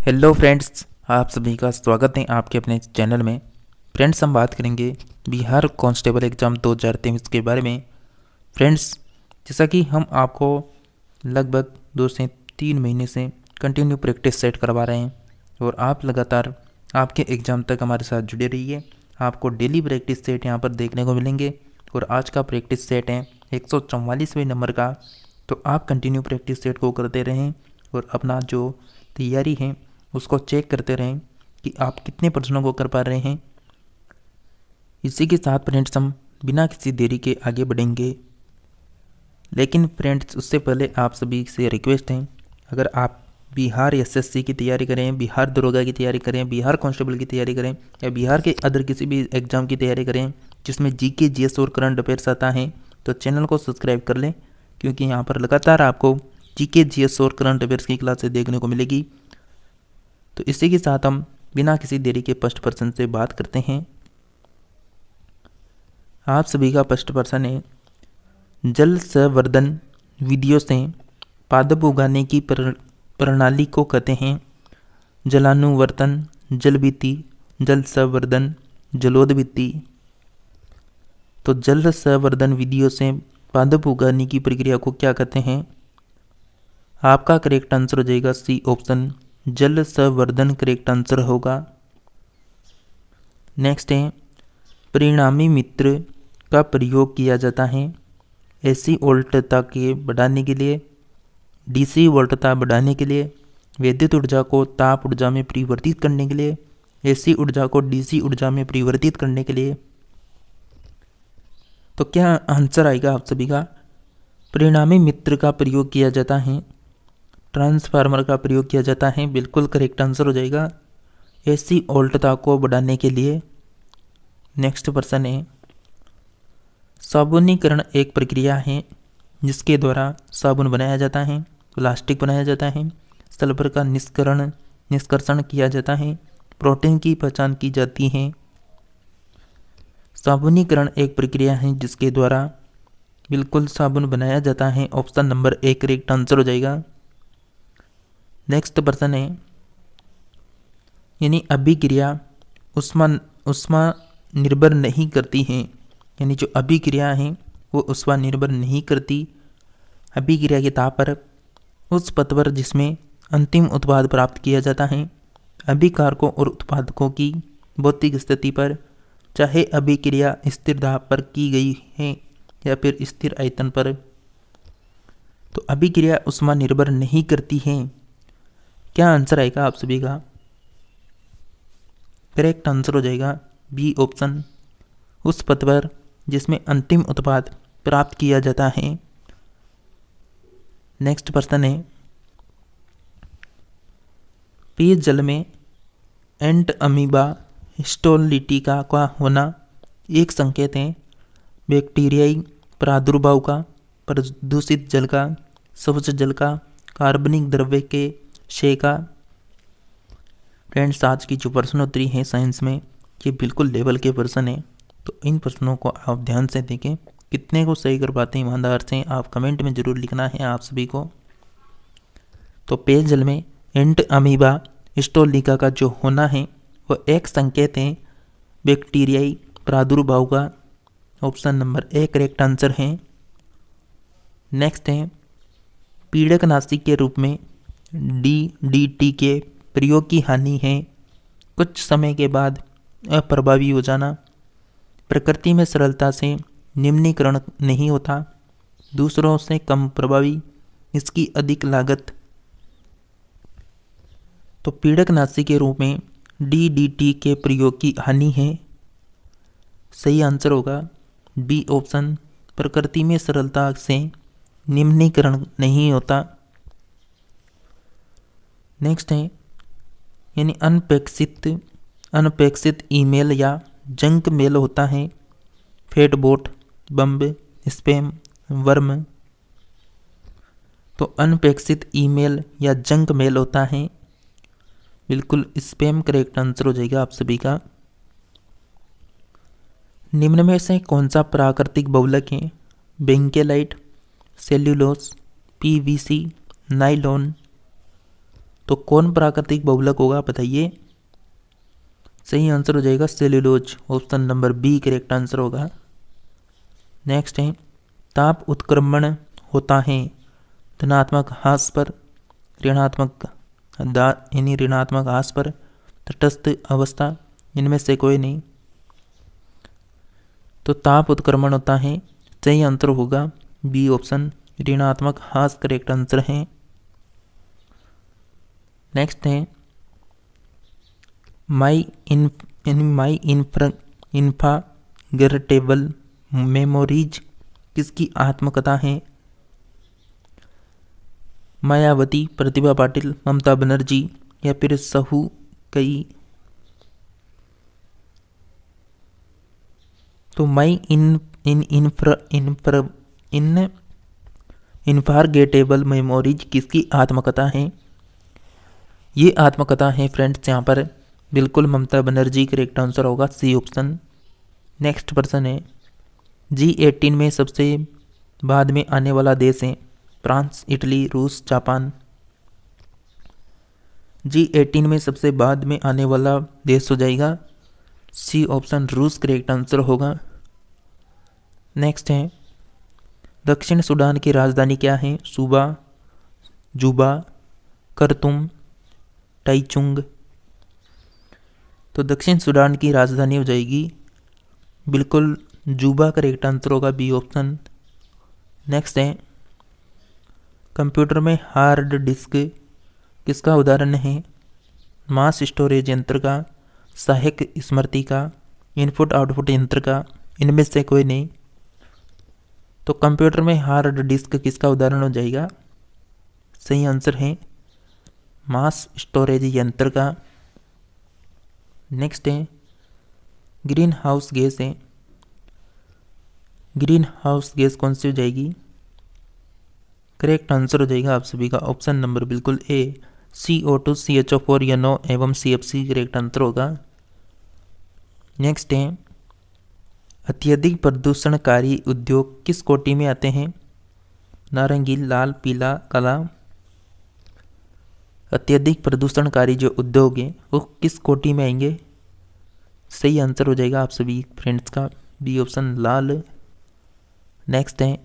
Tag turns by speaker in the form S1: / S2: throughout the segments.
S1: Hello friends, आप सभी का स्वागत है आपके अपने चैनल में। फ्रेंड्स, हम बात करेंगे बिहार कांस्टेबल एग्ज़ाम 2023 के बारे में। फ्रेंड्स, जैसा कि हम आपको लगभग 2 से 3 महीने से कंटिन्यू प्रैक्टिस सेट करवा रहे हैं और आप लगातार आपके एग्ज़ाम तक हमारे साथ जुड़े रहिए। आपको डेली प्रैक्टिस सेट यहाँ पर देखने को मिलेंगे और आज का प्रैक्टिस सेट है 144वें नंबर का। तो आप कंटिन्यू प्रैक्टिस सेट को करते रहें और अपना जो तैयारी है उसको चेक करते रहें कि आप कितने प्रश्नों को कर पा रहे हैं। इसी के साथ फ्रेंड्स, हम बिना किसी देरी के आगे बढ़ेंगे। लेकिन फ्रेंड्स, उससे पहले आप सभी से रिक्वेस्ट है, अगर आप बिहार एसएससी की तैयारी करें, बिहार दरोगा की तैयारी करें, बिहार कांस्टेबल की तैयारी करें या बिहार के अदर किसी भी एग्ज़ाम की तैयारी करें जिसमें जीके, जीएस और करंट अफेयर्स आता है, तो चैनल को सब्सक्राइब कर लें, क्योंकि यहाँ पर लगातार आपको जीके, जीएस और करंट अफेयर्स की क्लासेस देखने को मिलेगी। तो इसी के साथ हम बिना किसी देरी के फर्स्ट पर्सन से बात करते हैं। आप सभी का फर्स्ट पर्सन है, जल संवर्धन विधियों से पादप उगाने की प्रणाली को कहते हैं जलानुवर्तन, जलविधि, जल संवर्धन, जलोदविधि। तो जल संवर्धन विधियों से पादप उगाने की प्रक्रिया को क्या कहते हैं? आपका करेक्ट आंसर हो जाएगा सी ऑप्शन, जल संवर्धन करेक्ट आंसर होगा। नेक्स्ट है, परिणामी मित्र का प्रयोग किया जाता है एसी वोल्टता के बढ़ाने के लिए, डीसी वोल्टता बढ़ाने के लिए, विद्युत ऊर्जा को ताप ऊर्जा में परिवर्तित करने के लिए, एसी ऊर्जा को डीसी ऊर्जा में परिवर्तित करने के लिए। तो क्या आंसर आएगा आप सभी का? परिणामी मित्र का प्रयोग किया जाता है, ट्रांसफार्मर का प्रयोग किया जाता है, बिल्कुल करेक्ट आंसर हो जाएगा एसी वोल्टता को बढ़ाने के लिए। नेक्स्ट पर्सन है, साबुनीकरण एक प्रक्रिया है जिसके द्वारा साबुन बनाया जाता है, प्लास्टिक बनाया जाता है, सल्फर का निष्कर्षण किया जाता है, प्रोटीन की पहचान की जाती है। साबुनीकरण एक प्रक्रिया है जिसके द्वारा बिल्कुल साबुन बनाया जाता है, option number A correct answer हो जाएगा। नेक्स्ट पर्सन है, यानी अभिक्रिया उष्मा निर्भर नहीं करती है, यानी जो अभिक्रिया है वो उष्मा निर्भर नहीं करती। अभिक्रिया के ताप पर उस पथ पर जिसमें अंतिम उत्पाद प्राप्त किया जाता है, अभिकारकों और उत्पादकों की भौतिक स्थिति पर, चाहे अभिक्रिया स्थिर दाब पर की गई है या फिर स्थिर आयतन पर। तो अभिक्रिया उष्मा निर्भर नहीं करती है। क्या आंसर आएगा आप सभी का? करेक्ट आंसर हो जाएगा बी ऑप्शन, उस पथ पर जिसमें अंतिम उत्पाद प्राप्त किया जाता है। नेक्स्ट पर्सन है, पेयजल में एंट अमीबा हिस्टोलिटिका का होना एक संकेत है बैक्टीरियाई प्रादुर्भाव का, प्रदूषित जल का, स्वच्छ जल का, कार्बनिक द्रव्य के क्षय का। फ्रेंड्स, आज की जो प्रश्नोत्तरी है साइंस में, ये बिल्कुल लेवल के प्रश्न है, तो इन प्रश्नों को आप ध्यान से देखें। कितने को सही कर पाते हैं ईमानदार से आप कमेंट में ज़रूर लिखना है आप सभी को। तो पेयजल में एंट अमीबा हिस्टोलिका का जो होना है वो एक संकेत है बैक्टीरियाई प्रादुर्भाव का, option number A correct answer है। नेक्स्ट है, पीड़कनाशी के रूप में डीडीटी के प्रयोग की हानि है कुछ समय के बाद अप्रभावी हो जाना, प्रकृति में सरलता से निम्नीकरण नहीं होता, दूसरों से कम प्रभावी, इसकी अधिक लागत। तो पीड़कनाशी के रूप में डीडीटी के प्रयोग की हानि है, सही आंसर होगा बी ऑप्शन, प्रकृति में सरलता से निम्नीकरण नहीं होता। नेक्स्ट है, यानी अनपेक्षित ईमेल या जंक मेल होता है फेटबोट, बम्ब, स्पैम, वर्म। तो अनपेक्षित ईमेल या जंक मेल होता है, बिल्कुल स्पैम करेक्ट आंसर हो जाएगा आप सभी का। निम्न में से कौन सा प्राकृतिक बहुलक है? बेंकेलाइट, सेल्यूलोस, पीवीसी, नाइलॉन। तो कौन प्राकृतिक बहुलक होगा बताइए। सही आंसर हो जाएगा cellulose, option number B correct answer होगा। नेक्स्ट है ताप उत्क्रमण होता है धनात्मक ह्रास पर, ऋणात्मक यानी ऋणात्मक ह्रास पर, तटस्थ अवस्था, इनमें से कोई नहीं। तो ताप उत्क्रमण होता है, सही आंसर होगा बी ऑप्शन ऋणात्मक ह्रास करेक्ट आंसर है। नेक्स्ट है माई इनफॉरगेटेबल मेमोरीज किसकी आत्मकथा है। मायावती, प्रतिभा पाटिल, ममता बनर्जी या फिर सहू कई। तो माई इनफॉरगेटेबल मेमोरीज किसकी आत्मकथा है। ये आत्मकथा है फ्रेंड्स यहाँ पर बिल्कुल ममता बनर्जी करेक्ट आंसर होगा सी ऑप्शन। नेक्स्ट पर्सन है G18 में सबसे बाद में आने वाला देश है फ्रांस, इटली, रूस, जापान। G18 में सबसे बाद में आने वाला देश हो जाएगा सी ऑप्शन रूस करेक्ट आंसर होगा। नेक्स्ट है दक्षिण सूडान की राजधानी क्या है। सूबा, जुबा, करतुम, टाइचुंग। तो दक्षिण सूडान की राजधानी हो जाएगी बिल्कुल जुबा करेक्ट आंसर होगा बी ऑप्शन। नेक्स्ट है कंप्यूटर में हार्ड डिस्क किसका उदाहरण है। मास स्टोरेज यंत्र का, सहायक स्मृति का, इनपुट आउटपुट यंत्र का, इनमें से कोई नहीं। तो कंप्यूटर में हार्ड डिस्क किसका उदाहरण हो जाएगा। सही आंसर है मास स्टोरेज यंत्र का। नेक्स्ट है ग्रीन हाउस गैस है, ग्रीन हाउस गैस कौन सी हो जाएगी। करेक्ट आंसर हो जाएगा आप सभी का ऑप्शन नंबर बिल्कुल ए CO2, CH4, NO एवं CFC करेक्ट आंसर होगा। नेक्स्ट है अत्यधिक प्रदूषणकारी उद्योग किस कोटि में आते हैं। नारंगी, लाल, पीला, काला। अत्यधिक प्रदूषणकारी जो उद्योग हैं वो किस कोटि में आएंगे। सही आंसर हो जाएगा आप सभी फ्रेंड्स का बी ऑप्शन लाल। नेक्स्ट है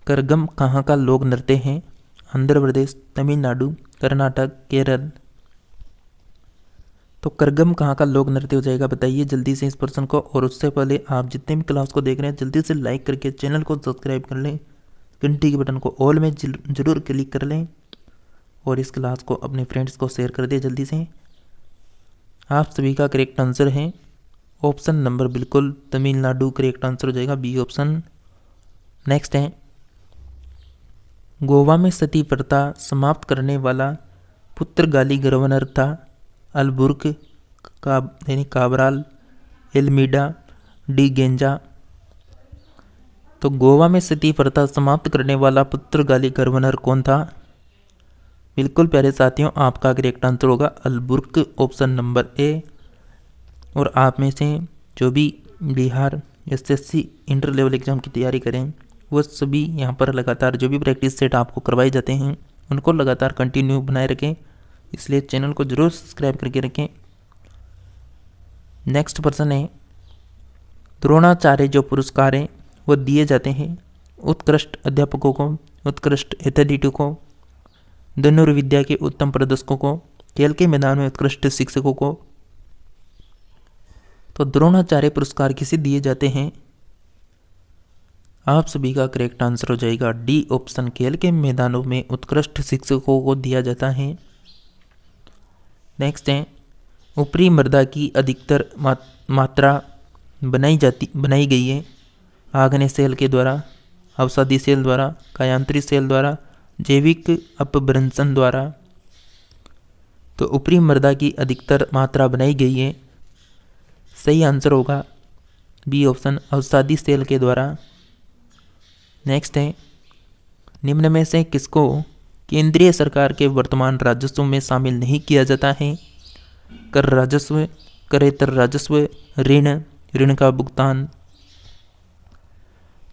S1: करगम कहाँ का लोक नृत्य है। आंध्र प्रदेश, तमिलनाडु, कर्नाटक, केरल। तो करगम कहाँ का लोक नृत्य हो जाएगा बताइए जल्दी से इस पर्सन को। और उससे पहले आप जितने भी क्लास को देख रहे हैं जल्दी से लाइक करके चैनल को सब्सक्राइब कर लें, घंटी के बटन को ऑल में जरूर क्लिक कर लें और इस क्लास को अपने फ्रेंड्स को शेयर कर दें जल्दी से। आप सभी का करेक्ट आंसर है ऑप्शन नंबर बिल्कुल तमिलनाडु करेक्ट आंसर हो जाएगा बी ऑप्शन। नेक्स्ट है गोवा में सती प्रथा समाप्त करने वाला पुर्तगाली गवर्नर था। अलबुर्क का यानी काबराल, एल्मीडा, डी गेंजा। तो गोवा में सती प्रथा समाप्त करने वाला पुर्तगाली गवर्नर कौन था। बिल्कुल प्यारे साथियों आपका करेक्ट आंसर होगा अलबुर्क ऑप्शन नंबर ए। और आप में से जो भी Bihar SSC inter level exam की तैयारी करें वो सभी यहाँ पर लगातार जो भी प्रैक्टिस सेट आपको करवाए जाते हैं उनको लगातार कंटिन्यू बनाए रखें, इसलिए चैनल को जरूर सब्सक्राइब करके रखें। नेक्स्ट पर्सन है द्रोणाचार्य जो पुरस्कार हैं वो दिए जाते हैं उत्कृष्ट अध्यापकों को, उत्कृष्ट एथलीटों को, धनुर्विद्या के उत्तम प्रदर्शकों को, खेल के मैदान में उत्कृष्ट शिक्षकों को। तो द्रोणाचार्य पुरस्कार किसे दिए जाते हैं। आप सभी का करेक्ट आंसर हो जाएगा डी ऑप्शन खेल के मैदानों में उत्कृष्ट शिक्षकों को दिया जाता है। नेक्स्ट है ऊपरी मृदा की अधिकतर मात्रा बनाई गई है आग्नेय सेल के द्वारा, अवसादी सेल द्वारा, कायांतरी सेल द्वारा, जैविक अपभ्रंशन द्वारा। तो ऊपरी मृदा की अधिकतर मात्रा बनाई गई है, सही आंसर होगा बी ऑप्शन अवसादी सेल के द्वारा। नेक्स्ट है निम्न में से किसको केंद्रीय सरकार के वर्तमान राजस्व में शामिल नहीं किया जाता है। कर राजस्व, करेतर राजस्व, ऋण का भुगतान।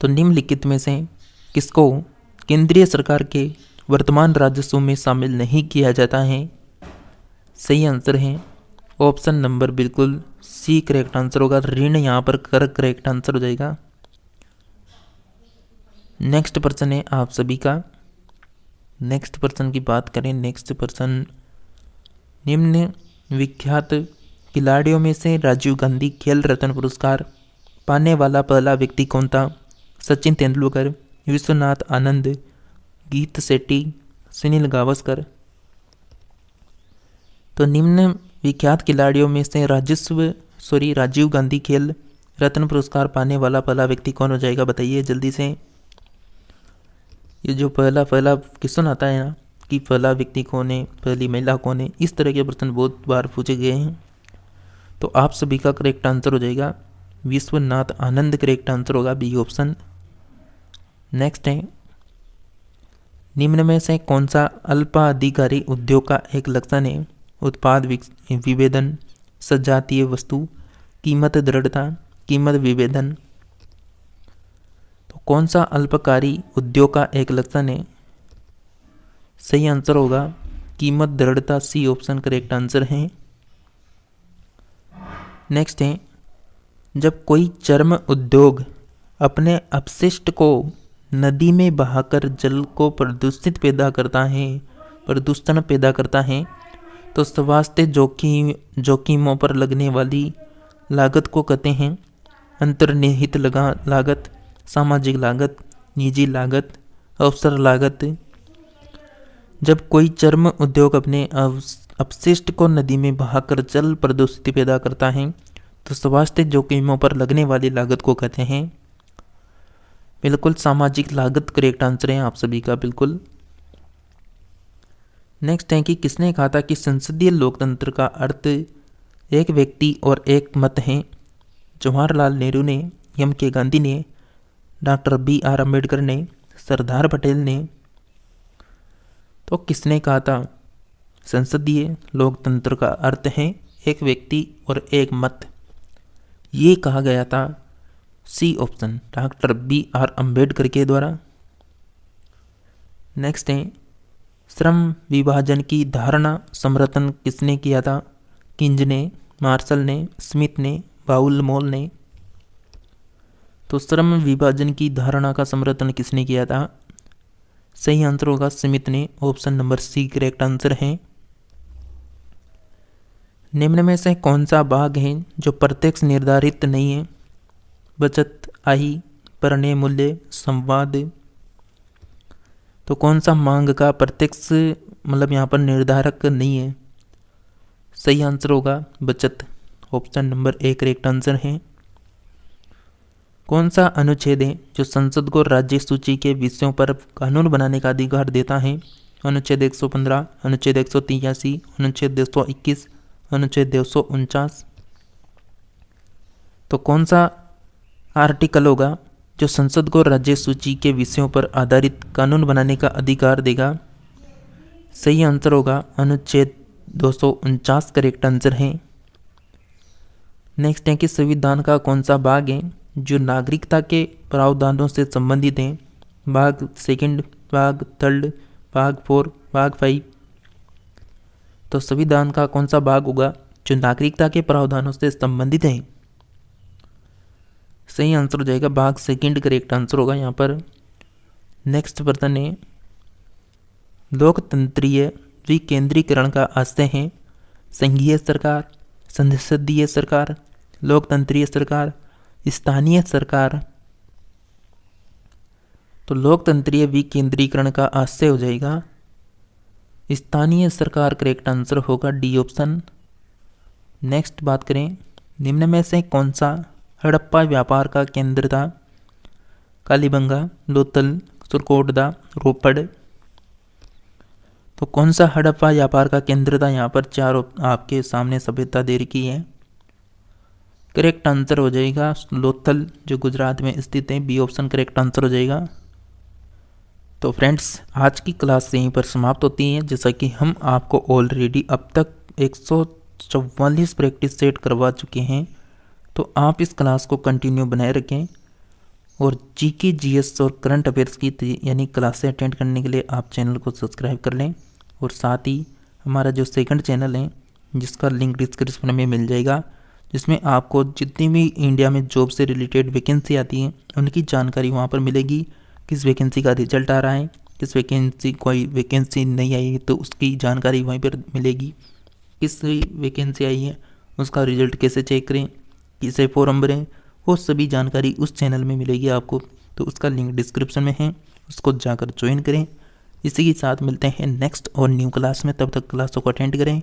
S1: तो निम्नलिखित में से किसको केंद्रीय सरकार के वर्तमान राजस्व में शामिल नहीं किया जाता है। सही आंसर है ऑप्शन नंबर बिल्कुल सी करेक्ट आंसर होगा। ऋण यहाँ पर करेक्ट आंसर हो जाएगा। नेक्स्ट पर्सन है आप सभी का। नेक्स्ट पर्सन की बात करें, नेक्स्ट पर्सन निम्न विख्यात खिलाड़ियों में से राजीव गांधी खेल रत्न पुरस्कार पाने वाला पहला व्यक्ति कौन था? सचिन तेंदुलकर, विश्वनाथ आनंद, गीत शेट्टी, सुनील गावस्कर। तो निम्न विख्यात खिलाड़ियों में से राजीव गांधी खेल रत्न पुरस्कार पाने वाला पहला व्यक्ति कौन हो जाएगा? बताइए जल्दी से। ये जो पहला क्वेश्चन आता है ना कि पहला व्यक्ति कौन है, पहली महिला कौन है, इस तरह के प्रश्न बहुत बार पूछे गए हैं। तो आप सभी का करेक्ट आंसर हो जाएगा विश्वनाथ आनंद। करेक्ट आंसर होगा बी ऑप्शन। नेक्स्ट है निम्न में से कौन सा अल्पाधिकारी उद्योग का एक लक्षण है? उत्पाद विभेदन, सजातीय वस्तु, कीमत दृढ़ता, कीमत विभेदन। तो कौन सा अल्पकारी उद्योग का एक लक्षण है? सही आंसर होगा कीमत दृढ़ता। सी ऑप्शन करेक्ट आंसर है। नेक्स्ट है जब कोई चर्म उद्योग अपने अपशिष्ट को नदी में बहाकर जल को प्रदूषण पैदा करता है तो स्वास्थ्य जोखिमों पर लगने वाली लागत को कहते हैं अंतर्निहित लागत, सामाजिक लागत, निजी लागत, अवसर लागत। जब कोई चर्म उद्योग अपने अपशिष्ट को नदी में बहाकर जल प्रदूषित पैदा करता है तो स्वास्थ्य जोखिमों पर लगने वाली लागत को कहते हैं बिल्कुल सामाजिक लागत। करेक्ट आंसर है आप सभी का बिल्कुल। नेक्स्ट है कि किसने कहा था कि संसदीय लोकतंत्र का अर्थ एक व्यक्ति और एक मत है? जवाहरलाल नेहरू ने, एम के गांधी ने, डॉक्टर BR अम्बेडकर ने, सरदार पटेल ने। तो किसने कहा था संसदीय लोकतंत्र का अर्थ है एक व्यक्ति और एक मत? ये कहा गया था C option doctor BR Ambedkar के द्वारा। नेक्स्ट है श्रम विभाजन की धारणा समर्थन किसने किया था? किंज ने, मार्शल ने, स्मिथ ने, बाउल-मोल ने। तो श्रम विभाजन की धारणा का समर्थन किसने किया था? सही आंसर होगा स्मिथ ने। Option number C correct answer है। निम्न में से कौन सा भाग है जो प्रत्यक्ष निर्धारित नहीं है? बचत, आय, परिणय मूल्य, संवाद। तो कौन सा मांग का प्रत्यक्ष यहाँ पर निर्धारक नहीं है? सही आंसर होगा बचत। Option number A correct answer है। कौन सा अनुच्छेद है जो संसद को राज्य सूची के विषयों पर कानून बनाने का अधिकार देता है? अनुच्छेद 115, अनुच्छेद 183, अनुच्छेद 221, अनुच्छेद 249। तो कौन सा आर्टिकल होगा जो संसद को राज्य सूची के विषयों पर आधारित कानून बनाने का अधिकार देगा? सही आंसर होगा अनुच्छेद 249 करेक्ट आंसर है। नेक्स्ट है कि संविधान का कौन सा भाग है जो नागरिकता के प्रावधानों से संबंधित है? भाग सेकंड, भाग थर्ड, भाग 4, भाग 5। तो संविधान का कौन सा भाग होगा जो नागरिकता के प्रावधानों से संबंधित है? सही आंसर हो जाएगा भाग सेकंड करेक्ट आंसर होगा यहाँ पर। नेक्स्ट प्रश्न है लोकतंत्रीय विकेंद्रीकरण का आशय है संघीय सरकार, संसदीय सरकार, लोकतंत्रीय सरकार, स्थानीय सरकार। तो लोकतंत्रीय विकेंद्रीकरण का आशय हो जाएगा स्थानीय सरकार। करेक्ट आंसर होगा डी ऑप्शन। नेक्स्ट बात करें निम्न में से कौन सा हड़प्पा व्यापार का केंद्र था? कालीबंगा, लोथल, सुरकोटदा, रोपड़। तो कौन सा हड़प्पा व्यापार का केंद्र था? यहाँ पर चार आपके सामने सभ्यता दे रखी है। करेक्ट आंसर हो जाएगा लोथल जो गुजरात में स्थित है। बी ऑप्शन करेक्ट आंसर हो जाएगा। तो फ्रेंड्स आज की क्लास यहीं पर समाप्त होती है। जैसा कि हम आपको ऑलरेडी अब तक 144 प्रैक्टिस सेट करवा चुके हैं, तो आप इस क्लास को कंटिन्यू बनाए रखें और जीके जीएस और करंट अफेयर्स की यानी क्लासें अटेंड करने के लिए आप चैनल को सब्सक्राइब कर लें। और साथ ही हमारा जो सेकंड चैनल है जिसका लिंक डिस्क्रिप्शन में मिल जाएगा, जिसमें आपको जितनी भी इंडिया में जॉब से रिलेटेड वैकेंसी आती हैं उनकी जानकारी वहाँ पर मिलेगी। किस वैकेंसी का रिजल्ट आ रहा है, किस वैकेंसी कोई वैकेंसी नहीं आई है तो उसकी जानकारी वहीं पर मिलेगी। किस वैकेंसी आई है उसका रिजल्ट कैसे चेक करें, किसे फॉर्म भरें, वो सभी जानकारी उस चैनल में मिलेगी आपको। तो उसका लिंक डिस्क्रिप्शन में है, उसको जाकर ज्वाइन करें। इसी के साथ मिलते हैं नेक्स्ट और न्यू क्लास में, तब तक क्लासों को अटेंड करें।